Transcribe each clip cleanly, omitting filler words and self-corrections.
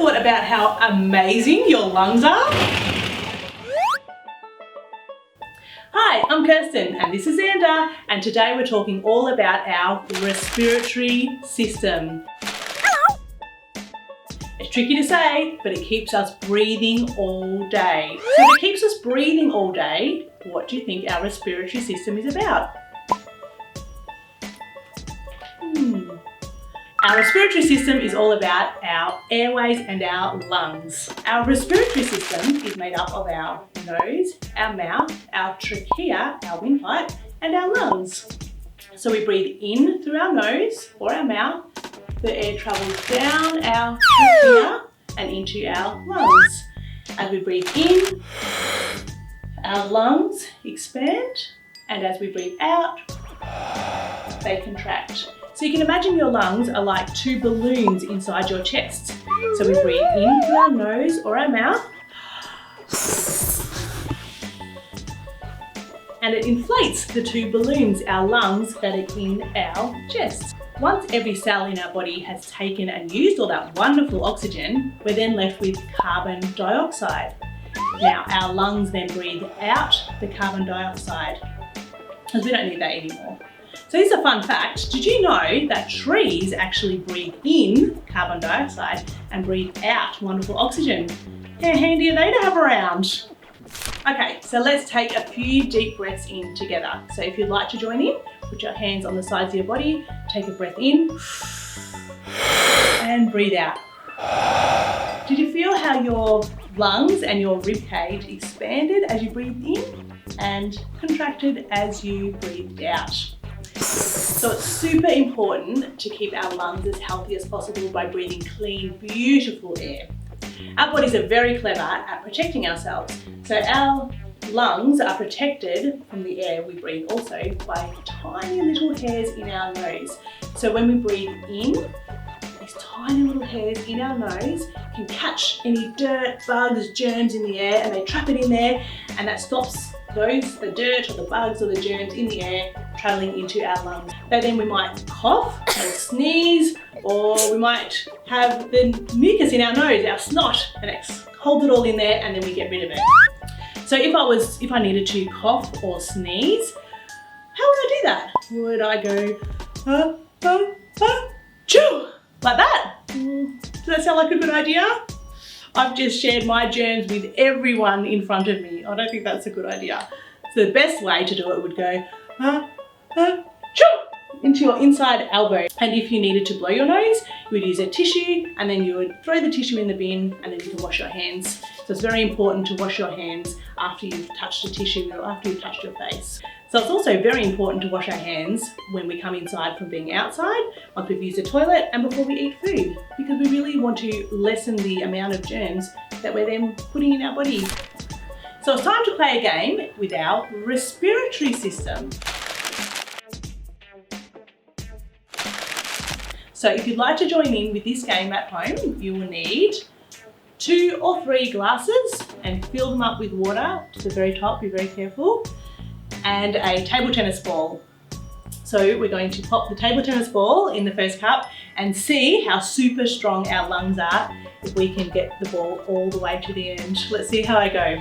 thought about how amazing your lungs are? Hi, I'm Kerstyn and this is Xander, and today we're talking all about our respiratory system. It's tricky to say, but it keeps us breathing all day. So if it keeps us breathing all day, what do you think our respiratory system is about? Our respiratory system is all about our airways and our lungs. Our respiratory system is made up of our nose, our mouth, our trachea, our windpipe, and our lungs. So we breathe in through our nose or our mouth. The air travels down our trachea and into our lungs. As we breathe in, our lungs expand, and as we breathe out, they contract. So you can imagine your lungs are like two balloons inside your chest. So we breathe in through our nose or our mouth, and it inflates the two balloons, our lungs, that are in our chest. Once every cell in our body has taken and used all that wonderful oxygen, we're then left with carbon dioxide. Now our lungs then breathe out the carbon dioxide because we don't need that anymore. So here's a fun fact. Did you know that trees actually breathe in carbon dioxide and breathe out wonderful oxygen? How handy are they to have around? Okay, so let's take a few deep breaths in together. So if you'd like to join in, put your hands on the sides of your body, take a breath in and breathe out. Did you feel how your lungs and your rib cage expanded as you breathed in and contracted as you breathed out? So it's super important to keep our lungs as healthy as possible by breathing clean, beautiful air. Our bodies are very clever at protecting ourselves. So our lungs are protected from the air we breathe also by tiny little hairs in our nose. So when we breathe in, these tiny little hairs in our nose can catch any dirt, bugs, germs in the air, and they trap it in there, and that stops the dirt or the bugs or the germs in the air traveling into our lungs. So then we might cough or sneeze, or we might have the mucus in our nose, our snot, and it holds it all in there, and then we get rid of it. So if I needed to cough or sneeze, how would I do that? Would I go choo, like that? Does that sound like a good idea? I've just shared my germs with everyone in front of me. I don't think that's a good idea. So the best way to do it would go choo, into your inside elbow. And if you needed to blow your nose, you would use a tissue, and then you would throw the tissue in the bin, and then you can wash your hands. So it's very important to wash your hands after you've touched the tissue or after you've touched your face. So it's also very important to wash our hands when we come inside from being outside, once we've used the toilet, and before we eat food, because we really want to lessen the amount of germs that we're then putting in our body. So it's time to play a game with our respiratory system. So if you'd like to join in with this game at home, you will need 2 or 3 glasses and fill them up with water to the very top, be very careful, and a table tennis ball. So we're going to pop the table tennis ball in the first cup and see how super strong our lungs are if we can get the ball all the way to the end. Let's see how I go.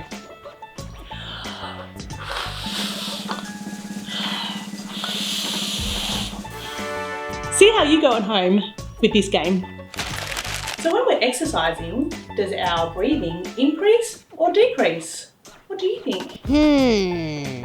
See how you go at home with this game. So when we're exercising, does our breathing increase or decrease? What do you think?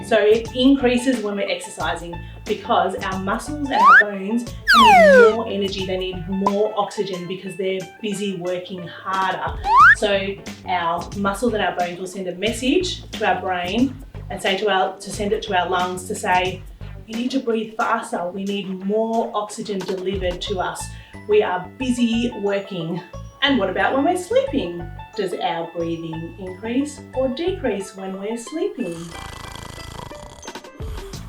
So it increases when we're exercising because our muscles and our bones need more energy, they need more oxygen because they're busy working harder. So our muscles and our bones will send a message to our brain and say to send it to our lungs to say, you need to breathe faster, we need more oxygen delivered to us. We are busy working. And what about when we're sleeping? Does our breathing increase or decrease when we're sleeping?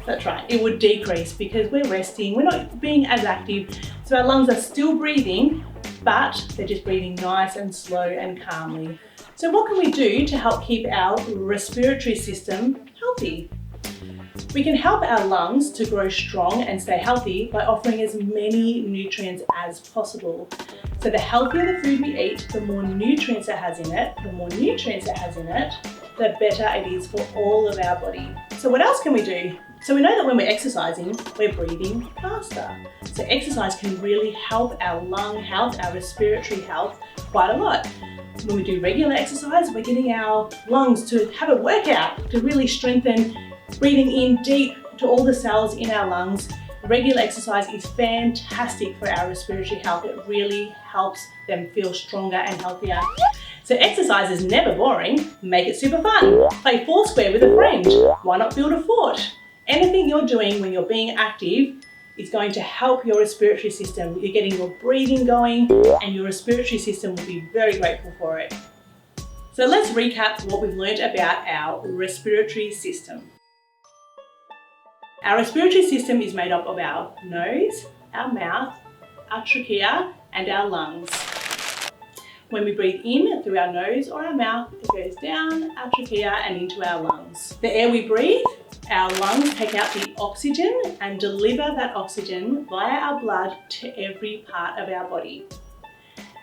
That's right, it would decrease because we're resting, we're not being as active. So our lungs are still breathing, but they're just breathing nice and slow and calmly. So what can we do to help keep our respiratory system healthy? We can help our lungs to grow strong and stay healthy by offering as many nutrients as possible. So the healthier the food we eat, the more nutrients it has in it, the better it is for all of our body. So what else can we do? So we know that when we're exercising, we're breathing faster. So exercise can really help our lung health, our respiratory health quite a lot. When we do regular exercise, we're getting our lungs to have a workout to really strengthen, breathing in deep to all the cells in our lungs. Regular exercise is fantastic for our respiratory health. It really helps them feel stronger and healthier. So exercise is never boring. Make it super fun. Play Foursquare with a friend. Why not build a fort? Anything you're doing when you're being active is going to help your respiratory system. You're getting your breathing going and your respiratory system will be very grateful for it. So let's recap what we've learned about our respiratory system. Our respiratory system is made up of our nose, our mouth, our trachea, and our lungs. When we breathe in through our nose or our mouth, it goes down our trachea and into our lungs. The air we breathe, our lungs take out the oxygen and deliver that oxygen via our blood to every part of our body.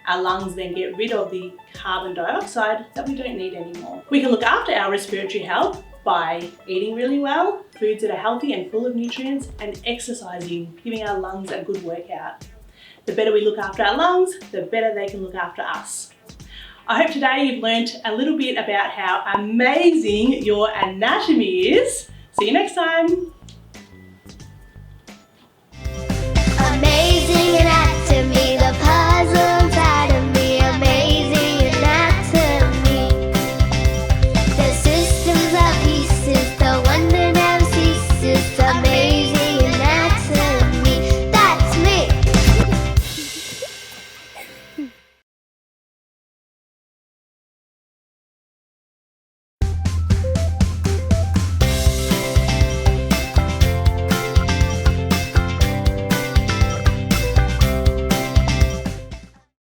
Our lungs then get rid of the carbon dioxide that we don't need anymore. We can look after our respiratory health by eating really well, foods that are healthy and full of nutrients, and exercising, giving our lungs a good workout. The better we look after our lungs, the better they can look after us. I hope today you've learnt a little bit about how amazing your anatomy is. See you next time.